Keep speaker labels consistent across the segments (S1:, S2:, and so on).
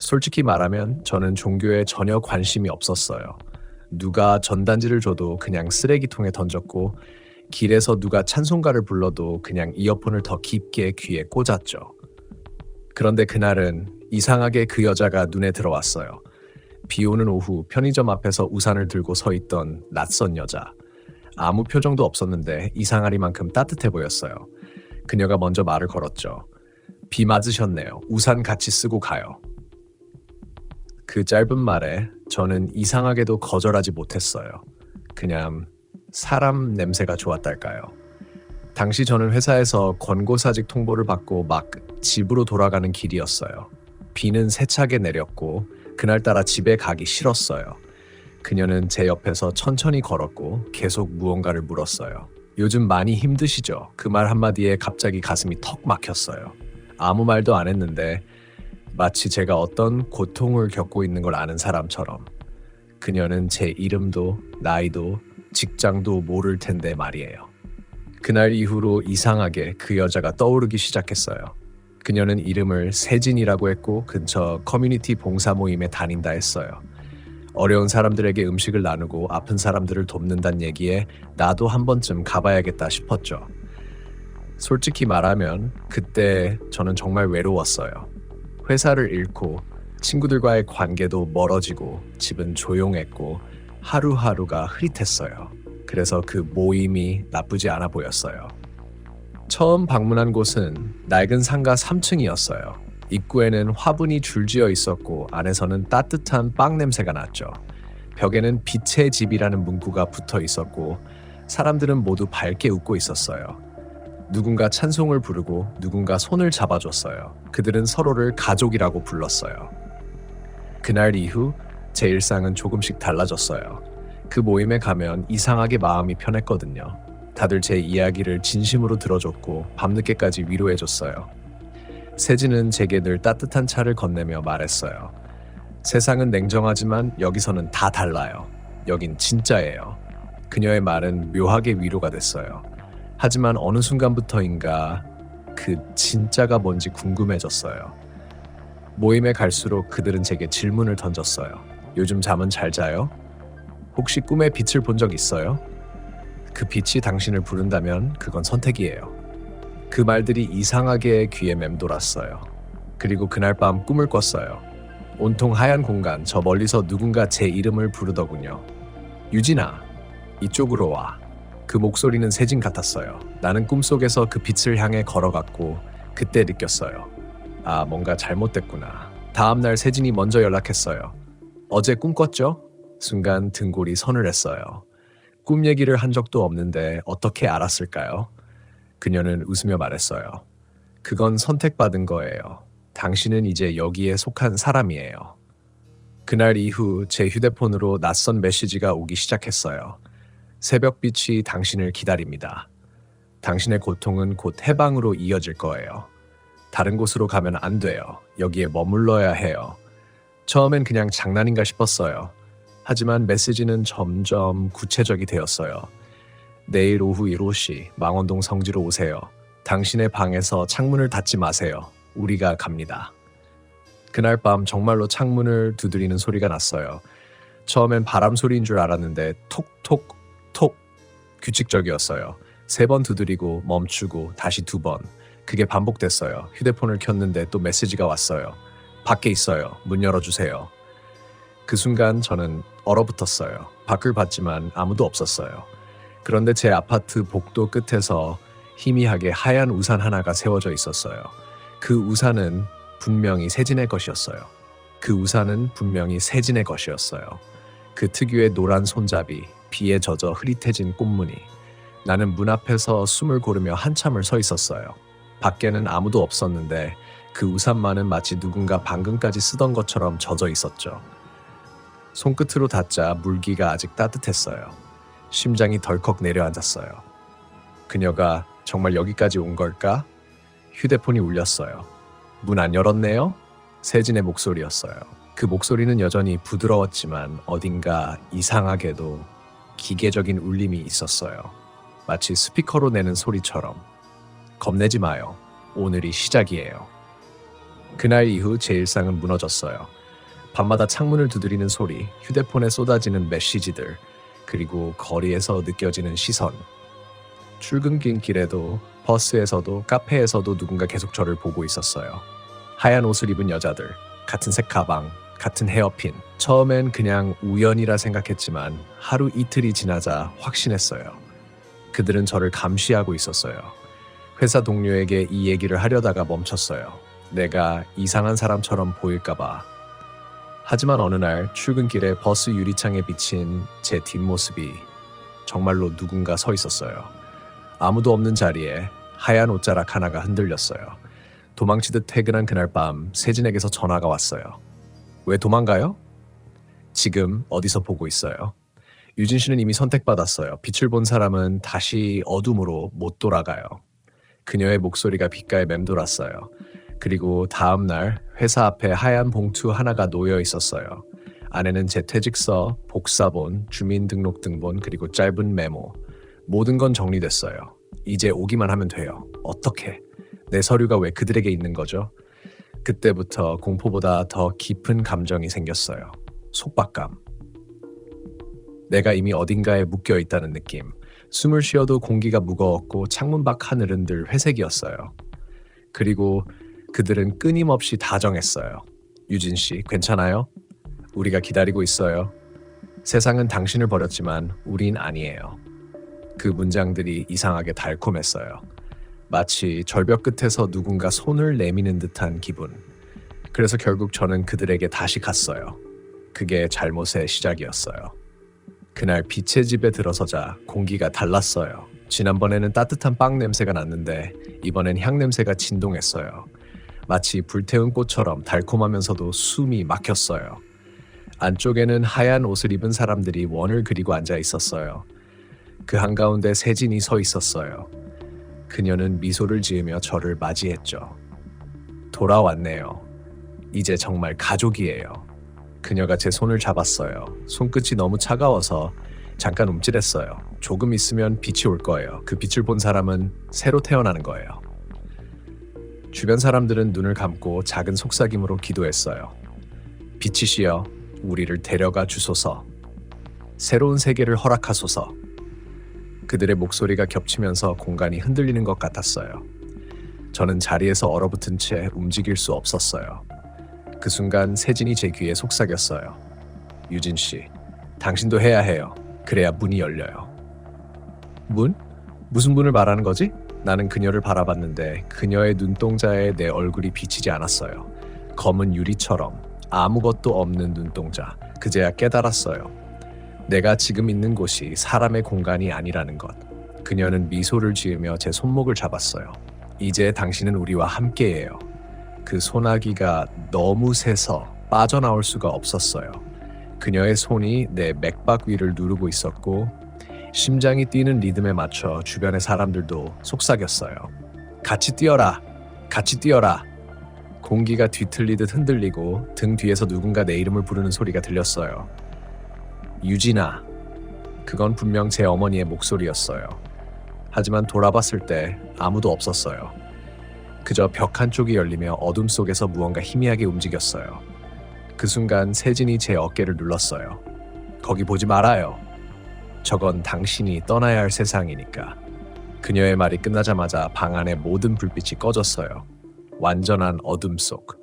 S1: 솔직히 말하면 저는 종교에 전혀 관심이 없었어요. 누가 전단지를 줘도 그냥 쓰레기통에 던졌고 길에서 누가 찬송가를 불러도 그냥 이어폰을 더 깊게 귀에 꽂았죠. 그런데 그날은 이상하게 그 여자가 눈에 들어왔어요. 비 오는 오후 편의점 앞에서 우산을 들고 서 있던 낯선 여자. 아무 표정도 없었는데 이상하리만큼 따뜻해 보였어요. 그녀가 먼저 말을 걸었죠. 비 맞으셨네요. 우산 같이 쓰고 가요. 그 짧은 말에 저는 이상하게도 거절하지 못했어요. 그냥 사람 냄새가 좋았달까요. 당시 저는 회사에서 권고사직 통보를 받고 막 집으로 돌아가는 길이었어요. 비는 세차게 내렸고 그날따라 집에 가기 싫었어요. 그녀는 제 옆에서 천천히 걸었고 계속 무언가를 물었어요. 요즘 많이 힘드시죠? 그 말 한마디에 갑자기 가슴이 턱 막혔어요. 아무 말도 안 했는데 마치 제가 어떤 고통을 겪고 있는 걸 아는 사람처럼. 그녀는 제 이름도 나이도 직장도 모를 텐데 말이에요. 그날 이후로 이상하게 그 여자가 떠오르기 시작했어요. 그녀는 이름을 세진이라고 했고 근처 커뮤니티 봉사 모임에 다닌다 했어요. 어려운 사람들에게 음식을 나누고 아픈 사람들을 돕는다는 얘기에 나도 한 번쯤 가봐야겠다 싶었죠. 솔직히 말하면 그때 저는 정말 외로웠어요. 회사를 잃고 친구들과의 관계도 멀어지고 집은 조용했고 하루하루가 흐릿했어요. 그래서 그 모임이 나쁘지 않아 보였어요. 처음 방문한 곳은 낡은 상가 3층이었어요. 입구에는 화분이 줄지어 있었고 안에서는 따뜻한 빵 냄새가 났죠. 벽에는 빛의 집이라는 문구가 붙어 있었고 사람들은 모두 밝게 웃고 있었어요. 누군가 찬송을 부르고 누군가 손을 잡아줬어요. 그들은 서로를 가족이라고 불렀어요. 그날 이후 제 일상은 조금씩 달라졌어요. 그 모임에 가면 이상하게 마음이 편했거든요. 다들 제 이야기를 진심으로 들어줬고 밤늦게까지 위로해줬어요. 세진은 제게 늘 따뜻한 차를 건네며 말했어요. 세상은 냉정하지만 여기서는 다 달라요. 여긴 진짜예요. 그녀의 말은 묘하게 위로가 됐어요. 하지만 어느 순간부터인가 그 진짜가 뭔지 궁금해졌어요. 모임에 갈수록 그들은 제게 질문을 던졌어요. 요즘 잠은 잘 자요? 혹시 꿈에 빛을 본 적 있어요? 그 빛이 당신을 부른다면 그건 선택이에요. 그 말들이 이상하게 귀에 맴돌았어요. 그리고 그날 밤 꿈을 꿨어요. 온통 하얀 공간, 저 멀리서 누군가 제 이름을 부르더군요. 유진아, 이쪽으로 와. 그 목소리는 세진 같았어요. 나는 꿈속에서 그 빛을 향해 걸어갔고 그때 느꼈어요. 아, 뭔가 잘못됐구나. 다음날 세진이 먼저 연락했어요. 어제 꿈 꿨죠? 순간 등골이 서늘했어요. 꿈 얘기를 한 적도 없는데 어떻게 알았을까요? 그녀는 웃으며 말했어요. 그건 선택받은 거예요. 당신은 이제 여기에 속한 사람이에요. 그날 이후 제 휴대폰으로 낯선 메시지가 오기 시작했어요. 새벽빛이 당신을 기다립니다. 당신의 고통은 곧 해방으로 이어질 거예요. 다른 곳으로 가면 안 돼요. 여기에 머물러야 해요. 처음엔 그냥 장난인가 싶었어요. 하지만 메시지는 점점 구체적이 되었어요. 내일 오후 7시 망원동 성지로 오세요. 당신의 방에서 창문을 닫지 마세요. 우리가 갑니다. 그날 밤 정말로 창문을 두드리는 소리가 났어요. 처음엔 바람 소리인 줄 알았는데 톡톡톡 규칙적이었어요. 3번 두드리고 멈추고 다시 2번. 그게 반복됐어요. 휴대폰을 켰는데 또 메시지가 왔어요. 밖에 있어요. 문 열어주세요. 그 순간 저는 얼어붙었어요. 밖을 봤지만 아무도 없었어요. 그런데 제 아파트 복도 끝에서 희미하게 하얀 우산 하나가 세워져 있었어요. 그 우산은 분명히 세진의 것이었어요. 그 우산은 분명히 세진의 것이었어요. 그 특유의 노란 손잡이, 비에 젖어 흐릿해진 꽃무늬. 나는 문 앞에서 숨을 고르며 한참을 서 있었어요. 밖에는 아무도 없었는데 그 우산만은 마치 누군가 방금까지 쓰던 것처럼 젖어 있었죠. 손끝으로 닿자 물기가 아직 따뜻했어요. 심장이 덜컥 내려앉았어요. 그녀가 정말 여기까지 온 걸까? 휴대폰이 울렸어요. 문 안 열었네요? 세진의 목소리였어요. 그 목소리는 여전히 부드러웠지만 어딘가 이상하게도 기계적인 울림이 있었어요. 마치 스피커로 내는 소리처럼. 겁내지 마요. 오늘이 시작이에요. 그날 이후 제 일상은 무너졌어요. 밤마다 창문을 두드리는 소리, 휴대폰에 쏟아지는 메시지들, 그리고 거리에서 느껴지는 시선. 출근길 길에도, 버스에서도, 카페에서도 누군가 계속 저를 보고 있었어요. 하얀 옷을 입은 여자들, 같은 색 가방, 같은 헤어핀. 처음엔 그냥 우연이라 생각했지만 하루 이틀이 지나자 확신했어요. 그들은 저를 감시하고 있었어요. 회사 동료에게 이 얘기를 하려다가 멈췄어요. 내가 이상한 사람처럼 보일까봐. 하지만 어느 날 출근길에 버스 유리창에 비친 제 뒷모습이 정말로 누군가 서 있었어요. 아무도 없는 자리에 하얀 옷자락 하나가 흔들렸어요. 도망치듯 퇴근한 그날 밤 세진에게서 전화가 왔어요. 왜 도망가요? 지금 어디서 보고 있어요? 유진 씨는 이미 선택받았어요. 빛을 본 사람은 다시 어둠으로 못 돌아가요. 그녀의 목소리가 귓가에 맴돌았어요. 그리고 다음 날 회사 앞에 하얀 봉투 하나가 놓여 있었어요. 안에는 제 퇴직서, 복사본, 주민등록등본, 그리고 짧은 메모. 모든 건 정리됐어요. 이제 오기만 하면 돼요. 어떻게? 내 서류가 왜 그들에게 있는 거죠? 그때부터 공포보다 더 깊은 감정이 생겼어요. 속박감. 내가 이미 어딘가에 묶여 있다는 느낌. 숨을 쉬어도 공기가 무거웠고 창문 밖 하늘은 늘 회색이었어요. 그리고 그들은 끊임없이 다정했어요. 유진 씨, 괜찮아요? 우리가 기다리고 있어요. 세상은 당신을 버렸지만 우린 아니에요. 그 문장들이 이상하게 달콤했어요. 마치 절벽 끝에서 누군가 손을 내미는 듯한 기분. 그래서 결국 저는 그들에게 다시 갔어요. 그게 잘못의 시작이었어요. 그날 빛의 집에 들어서자 공기가 달랐어요. 지난번에는 따뜻한 빵 냄새가 났는데 이번엔 향 냄새가 진동했어요. 마치 불태운 꽃처럼 달콤하면서도 숨이 막혔어요. 안쪽에는 하얀 옷을 입은 사람들이 원을 그리고 앉아 있었어요. 그 한가운데 세진이 서 있었어요. 그녀는 미소를 지으며 저를 맞이했죠. 돌아왔네요. 이제 정말 가족이에요. 그녀가 제 손을 잡았어요. 손끝이 너무 차가워서 잠깐 움찔했어요. 조금 있으면 빛이 올 거예요. 그 빛을 본 사람은 새로 태어나는 거예요. 주변 사람들은 눈을 감고 작은 속삭임으로 기도했어요. 빛이시여, 우리를 데려가 주소서. 새로운 세계를 허락하소서. 그들의 목소리가 겹치면서 공간이 흔들리는 것 같았어요. 저는 자리에서 얼어붙은 채 움직일 수 없었어요. 그 순간 세진이 제 귀에 속삭였어요. 유진 씨, 당신도 해야 해요. 그래야 문이 열려요. 문? 무슨 문을 말하는 거지? 나는 그녀를 바라봤는데 그녀의 눈동자에 내 얼굴이 비치지 않았어요. 검은 유리처럼 아무것도 없는 눈동자. 그제야 깨달았어요. 내가 지금 있는 곳이 사람의 공간이 아니라는 것. 그녀는 미소를 지으며 제 손목을 잡았어요. 이제 당신은 우리와 함께예요. 그 소나기가 너무 세서 빠져나올 수가 없었어요. 그녀의 손이 내 맥박 위를 누르고 있었고 심장이 뛰는 리듬에 맞춰 주변의 사람들도 속삭였어요. 같이 뛰어라! 같이 뛰어라! 공기가 뒤틀리듯 흔들리고 등 뒤에서 누군가 내 이름을 부르는 소리가 들렸어요. 유진아. 그건 분명 제 어머니의 목소리였어요. 하지만 돌아봤을 때 아무도 없었어요. 그저 벽 한쪽이 열리며 어둠 속에서 무언가 희미하게 움직였어요. 그 순간 세진이 제 어깨를 눌렀어요. 거기 보지 말아요. 저건 당신이 떠나야 할 세상이니까. 그녀의 말이 끝나자마자 방 안의 모든 불빛이 꺼졌어요. 완전한 어둠 속.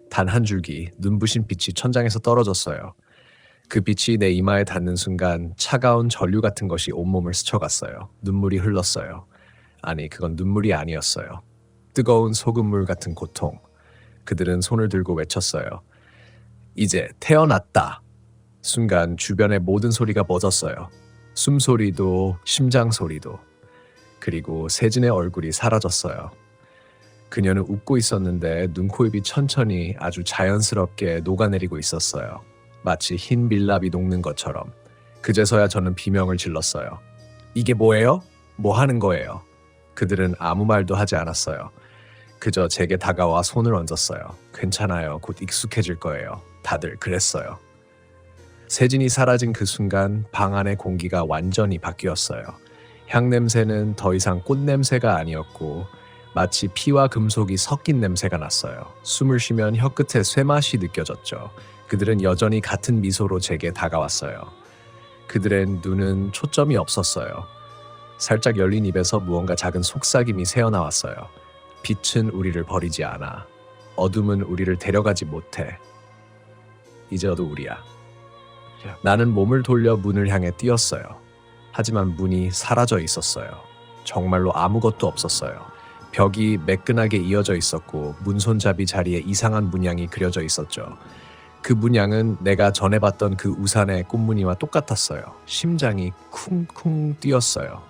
S1: 단 한 줄기 눈부신 빛이 천장에서 떨어졌어요. 그 빛이 내 이마에 닿는 순간 차가운 전류 같은 것이 온몸을 스쳐갔어요. 눈물이 흘렀어요. 아니, 그건 눈물이 아니었어요. 뜨거운 소금물 같은 고통. 그들은 손을 들고 외쳤어요. 이제 태어났다. 순간 주변의 모든 소리가 멎었어요. 숨소리도 심장 소리도. 그리고 세진의 얼굴이 사라졌어요. 그녀는 웃고 있었는데 눈, 코, 입이 천천히 아주 자연스럽게 녹아내리고 있었어요. 마치 흰 밀랍이 녹는 것처럼. 그제서야 저는 비명을 질렀어요. 이게 뭐예요? 뭐 하는 거예요? 그들은 아무 말도 하지 않았어요. 그저 제게 다가와 손을 얹었어요. 괜찮아요. 곧 익숙해질 거예요. 다들 그랬어요. 세진이 사라진 그 순간 방 안의 공기가 완전히 바뀌었어요. 향 냄새는 더 이상 꽃 냄새가 아니었고 마치 피와 금속이 섞인 냄새가 났어요. 숨을 쉬면 혀끝에 쇠맛이 느껴졌죠. 그들은 여전히 같은 미소로 제게 다가왔어요. 그들의 눈은 초점이 없었어요. 살짝 열린 입에서 무언가 작은 속삭임이 새어나왔어요. 빛은 우리를 버리지 않아. 어둠은 우리를 데려가지 못해. 이제 너도 우리야. 나는 몸을 돌려 문을 향해 뛰었어요. 하지만 문이 사라져 있었어요. 정말로 아무것도 없었어요. 벽이 매끈하게 이어져 있었고 문손잡이 자리에 이상한 문양이 그려져 있었죠. 그 문양은 내가 전에 봤던 그 우산의 꽃무늬와 똑같았어요. 심장이 쿵쿵 뛰었어요.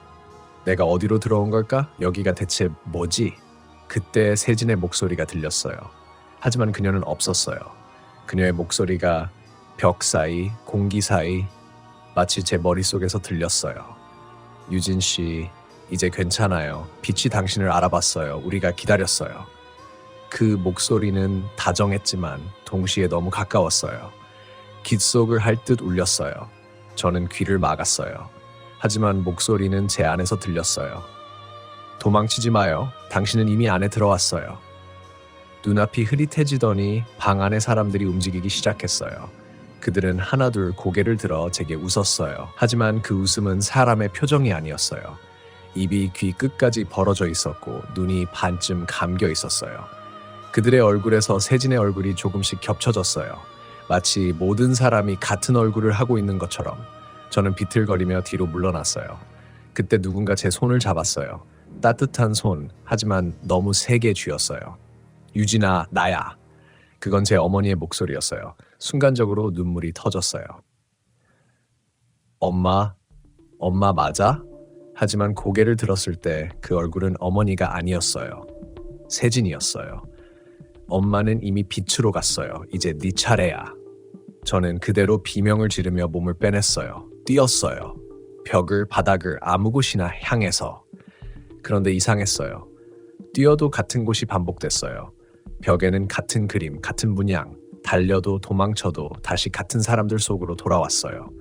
S1: 내가 어디로 들어온 걸까? 여기가 대체 뭐지? 그때 세진의 목소리가 들렸어요. 하지만 그녀는 없었어요. 그녀의 목소리가 벽 사이, 공기 사이, 마치 제 머릿속에서 들렸어요. 유진 씨, 이제 괜찮아요. 빛이 당신을 알아봤어요. 우리가 기다렸어요. 그 목소리는 다정했지만 동시에 너무 가까웠어요. 귓속을 할 듯 울렸어요. 저는 귀를 막았어요. 하지만 목소리는 제 안에서 들렸어요. 도망치지 마요. 당신은 이미 안에 들어왔어요. 눈앞이 흐릿해지더니 방 안의 사람들이 움직이기 시작했어요. 그들은 하나둘 고개를 들어 제게 웃었어요. 하지만 그 웃음은 사람의 표정이 아니었어요. 입이 귀 끝까지 벌어져 있었고 눈이 반쯤 감겨 있었어요. 그들의 얼굴에서 세진의 얼굴이 조금씩 겹쳐졌어요. 마치 모든 사람이 같은 얼굴을 하고 있는 것처럼. 저는 비틀거리며 뒤로 물러났어요. 그때 누군가 제 손을 잡았어요. 따뜻한 손, 하지만 너무 세게 쥐었어요. 유진아, 나야. 그건 제 어머니의 목소리였어요. 순간적으로 눈물이 터졌어요. 엄마 맞아? 하지만 고개를 들었을 때 그 얼굴은 어머니가 아니었어요. 세진이었어요. 엄마는 이미 빛으로 갔어요. 이제 네 차례야. 저는 그대로 비명을 지르며 몸을 빼냈어요. 뛰었어요. 벽을, 바닥을 아무 곳이나 향해서. 그런데 이상했어요. 뛰어도 같은 곳이 반복됐어요. 벽에는 같은 그림, 같은 문양. 달려도 도망쳐도 다시 같은 사람들 속으로 돌아왔어요.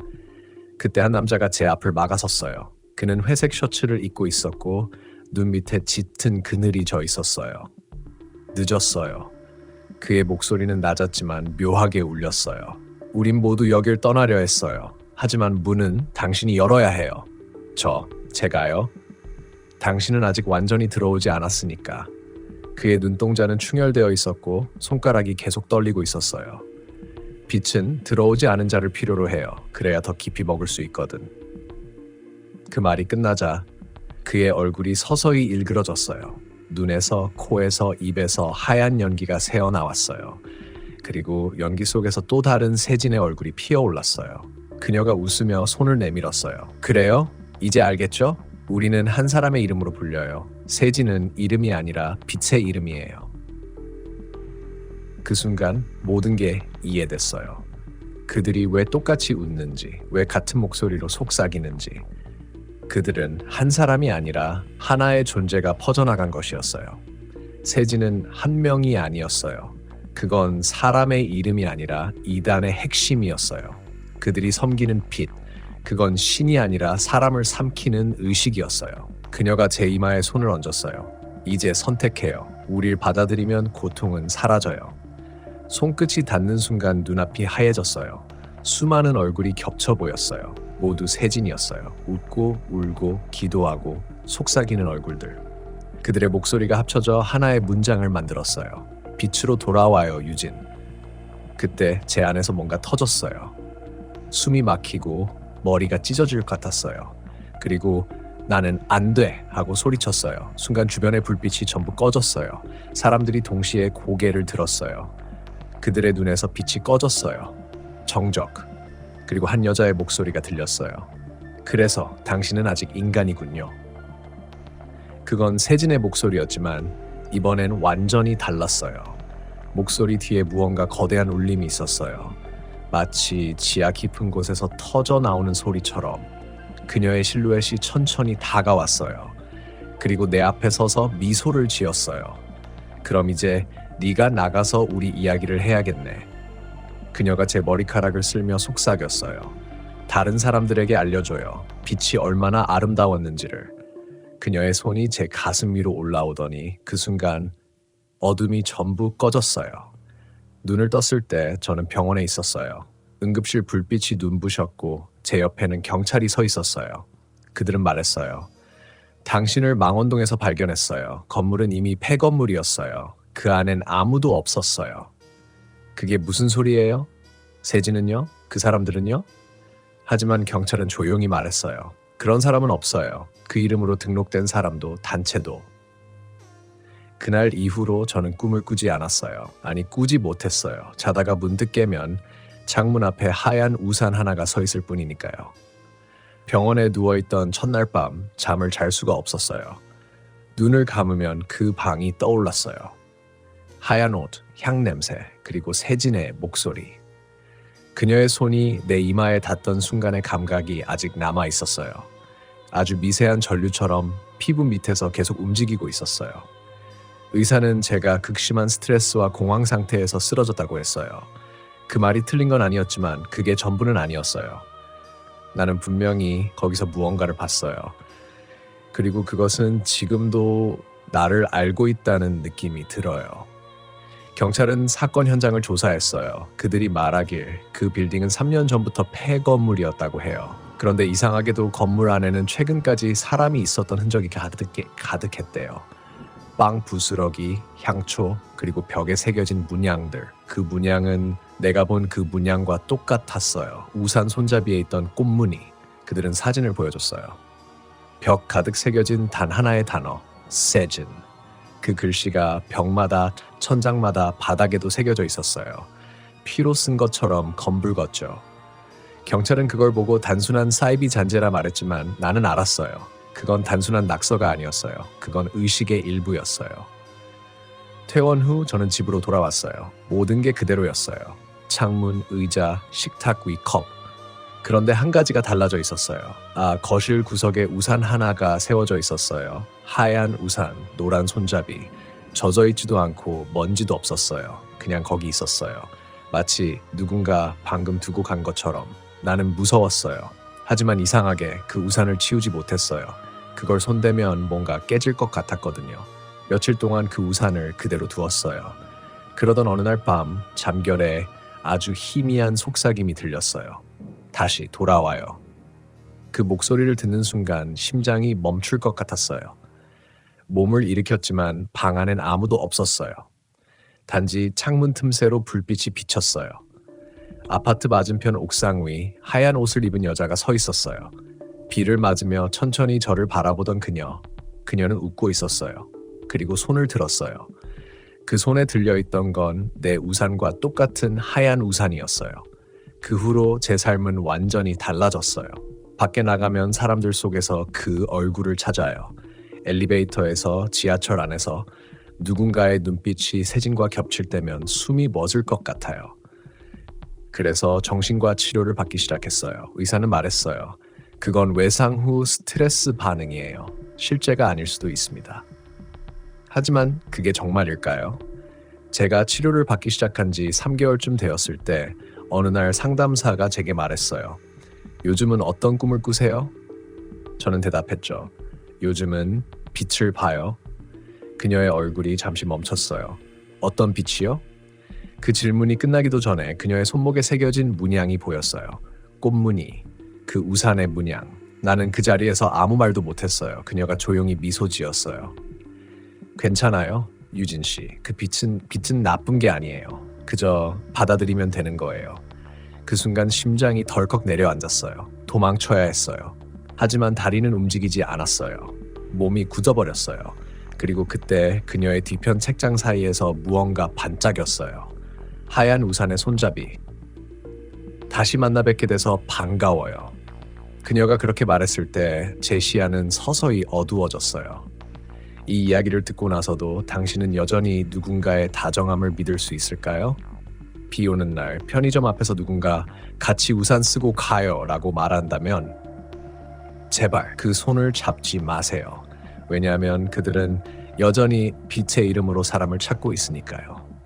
S1: 그때 한 남자가 제 앞을 막아섰어요. 그는 회색 셔츠를 입고 있었고 눈 밑에 짙은 그늘이 져 있었어요. 늦었어요. 그의 목소리는 낮았지만 묘하게 울렸어요. 우린 모두 여길 떠나려 했어요. 하지만 문은 당신이 열어야 해요. 제가요? 당신은 아직 완전히 들어오지 않았으니까. 그의 눈동자는 충혈되어 있었고 손가락이 계속 떨리고 있었어요. 빛은 들어오지 않은 자를 필요로 해요. 그래야 더 깊이 먹을 수 있거든. 그 말이 끝나자 그의 얼굴이 서서히 일그러졌어요. 눈에서, 코에서, 입에서 하얀 연기가 새어나왔어요. 그리고 연기 속에서 또 다른 세진의 얼굴이 피어올랐어요. 그녀가 웃으며 손을 내밀었어요. 그래요? 이제 알겠죠? 우리는 한 사람의 이름으로 불려요. 세진은 이름이 아니라 빛의 이름이에요. 그 순간 모든 게 이해됐어요. 그들이 왜 똑같이 웃는지, 왜 같은 목소리로 속삭이는지. 그들은 한 사람이 아니라 하나의 존재가 퍼져나간 것이었어요. 세진은 한 명이 아니었어요. 그건 사람의 이름이 아니라 이단의 핵심이었어요. 그들이 섬기는 빛, 그건 신이 아니라 사람을 삼키는 의식이었어요. 그녀가 제 이마에 손을 얹었어요. 이제 선택해요. 우릴 받아들이면 고통은 사라져요. 손끝이 닿는 순간 눈앞이 하얘졌어요. 수많은 얼굴이 겹쳐 보였어요. 모두 세진이었어요. 웃고 울고 기도하고 속삭이는 얼굴들. 그들의 목소리가 합쳐져 하나의 문장을 만들었어요. 빛으로 돌아와요, 유진. 그때 제 안에서 뭔가 터졌어요. 숨이 막히고 머리가 찢어질 것 같았어요. 그리고 나는 안 돼! 하고 소리쳤어요. 순간 주변의 불빛이 전부 꺼졌어요. 사람들이 동시에 고개를 들었어요. 그들의 눈에서 빛이 꺼졌어요. 정적. 그리고 한 여자의 목소리가 들렸어요. 그래서 당신은 아직 인간이군요. 그건 세진의 목소리였지만 이번엔 완전히 달랐어요. 목소리 뒤에 무언가 거대한 울림이 있었어요. 마치 지하 깊은 곳에서 터져 나오는 소리처럼 그녀의 실루엣이 천천히 다가왔어요. 그리고 내 앞에 서서 미소를 지었어요. 그럼 이제 네가 나가서 우리 이야기를 해야겠네. 그녀가 제 머리카락을 쓸며 속삭였어요. 다른 사람들에게 알려줘요. 빛이 얼마나 아름다웠는지를. 그녀의 손이 제 가슴 위로 올라오더니 그 순간 어둠이 전부 꺼졌어요. 눈을 떴을 때 저는 병원에 있었어요. 응급실 불빛이 눈부셨고 제 옆에는 경찰이 서 있었어요. 그들은 말했어요. 당신을 망원동에서 발견했어요. 건물은 이미 폐건물이었어요. 그 안엔 아무도 없었어요. 그게 무슨 소리예요? 세진은요? 그 사람들은요? 하지만 경찰은 조용히 말했어요. 그런 사람은 없어요. 그 이름으로 등록된 사람도 단체도. 그날 이후로 저는 꿈을 꾸지 않았어요. 아니, 꾸지 못했어요. 자다가 문득 깨면 창문 앞에 하얀 우산 하나가 서 있을 뿐이니까요. 병원에 누워있던 첫날 밤 잠을 잘 수가 없었어요. 눈을 감으면 그 방이 떠올랐어요. 하얀 옷, 향 냄새, 그리고 세진의 목소리. 그녀의 손이 내 이마에 닿던 순간의 감각이 아직 남아 있었어요. 아주 미세한 전류처럼 피부 밑에서 계속 움직이고 있었어요. 의사는 제가 극심한 스트레스와 공황 상태에서 쓰러졌다고 했어요. 그 말이 틀린 건 아니었지만 그게 전부는 아니었어요. 나는 분명히 거기서 무언가를 봤어요. 그리고 그것은 지금도 나를 알고 있다는 느낌이 들어요. 경찰은 사건 현장을 조사했어요. 그들이 말하길 그 빌딩은 3년 전부터 폐건물이었다고 해요. 그런데 이상하게도 건물 안에는 최근까지 사람이 있었던 흔적이 가득했대요. 빵 부스러기, 향초, 그리고 벽에 새겨진 문양들. 그 문양은 내가 본 그 문양과 똑같았어요. 우산 손잡이에 있던 꽃무늬. 그들은 사진을 보여줬어요. 벽 가득 새겨진 단 하나의 단어, 세진. 그 글씨가 벽마다, 천장마다, 바닥에도 새겨져 있었어요. 피로 쓴 것처럼 검붉었죠. 경찰은 그걸 보고 단순한 사이비 잔재라 말했지만 나는 알았어요. 그건 단순한 낙서가 아니었어요. 그건 의식의 일부였어요. 퇴원 후 저는 집으로 돌아왔어요. 모든 게 그대로였어요. 창문, 의자, 식탁 위 컵. 그런데 한 가지가 달라져 있었어요. 거실 구석에 우산 하나가 세워져 있었어요. 하얀 우산, 노란 손잡이. 젖어 있지도 않고 먼지도 없었어요. 그냥 거기 있었어요. 마치 누군가 방금 두고 간 것처럼. 나는 무서웠어요. 하지만 이상하게 그 우산을 치우지 못했어요. 그걸 손대면 뭔가 깨질 것 같았거든요. 며칠 동안 그 우산을 그대로 두었어요. 그러던 어느 날 밤 잠결에 아주 희미한 속삭임이 들렸어요. 다시 돌아와요. 그 목소리를 듣는 순간 심장이 멈출 것 같았어요. 몸을 일으켰지만 방 안엔 아무도 없었어요. 단지 창문 틈새로 불빛이 비쳤어요. 아파트 맞은편 옥상 위 하얀 옷을 입은 여자가 서 있었어요. 비를 맞으며 천천히 저를 바라보던 그녀. 그녀는 웃고 있었어요. 그리고 손을 들었어요. 그 손에 들려있던 건 내 우산과 똑같은 하얀 우산이었어요. 그 후로 제 삶은 완전히 달라졌어요. 밖에 나가면 사람들 속에서 그 얼굴을 찾아요. 엘리베이터에서, 지하철 안에서 누군가의 눈빛이 세진과 겹칠 때면 숨이 멎을 것 같아요. 그래서 정신과 치료를 받기 시작했어요. 의사는 말했어요. 그건 외상 후 스트레스 반응이에요. 실제가 아닐 수도 있습니다. 하지만 그게 정말일까요? 제가 치료를 받기 시작한 지 3개월쯤 되었을 때 어느 날 상담사가 제게 말했어요. 요즘은 어떤 꿈을 꾸세요? 저는 대답했죠. 요즘은 빛을 봐요. 그녀의 얼굴이 잠시 멈췄어요. 어떤 빛이요? 그 질문이 끝나기도 전에 그녀의 손목에 새겨진 문양이 보였어요. 꽃무늬, 그 우산의 문양. 나는 그 자리에서 아무 말도 못했어요. 그녀가 조용히 미소 지었어요. 괜찮아요, 유진 씨. 그 빛은 나쁜 게 아니에요. 그저 받아들이면 되는 거예요. 그 순간 심장이 덜컥 내려앉았어요. 도망쳐야 했어요. 하지만 다리는 움직이지 않았어요. 몸이 굳어버렸어요. 그리고 그때 그녀의 뒤편 책장 사이에서 무언가 반짝였어요. 하얀 우산의 손잡이. 다시 만나 뵙게 돼서 반가워요. 그녀가 그렇게 말했을 때 제 시야는 서서히 어두워졌어요. 이 이야기를 듣고 나서도 당신은 여전히 누군가의 다정함을 믿을 수 있을까요? 비 오는 날 편의점 앞에서 누군가 같이 우산 쓰고 가요 라고 말한다면 제발 그 손을 잡지 마세요. 왜냐하면 그들은 여전히 빛의 이름으로 사람을 찾고 있으니까요.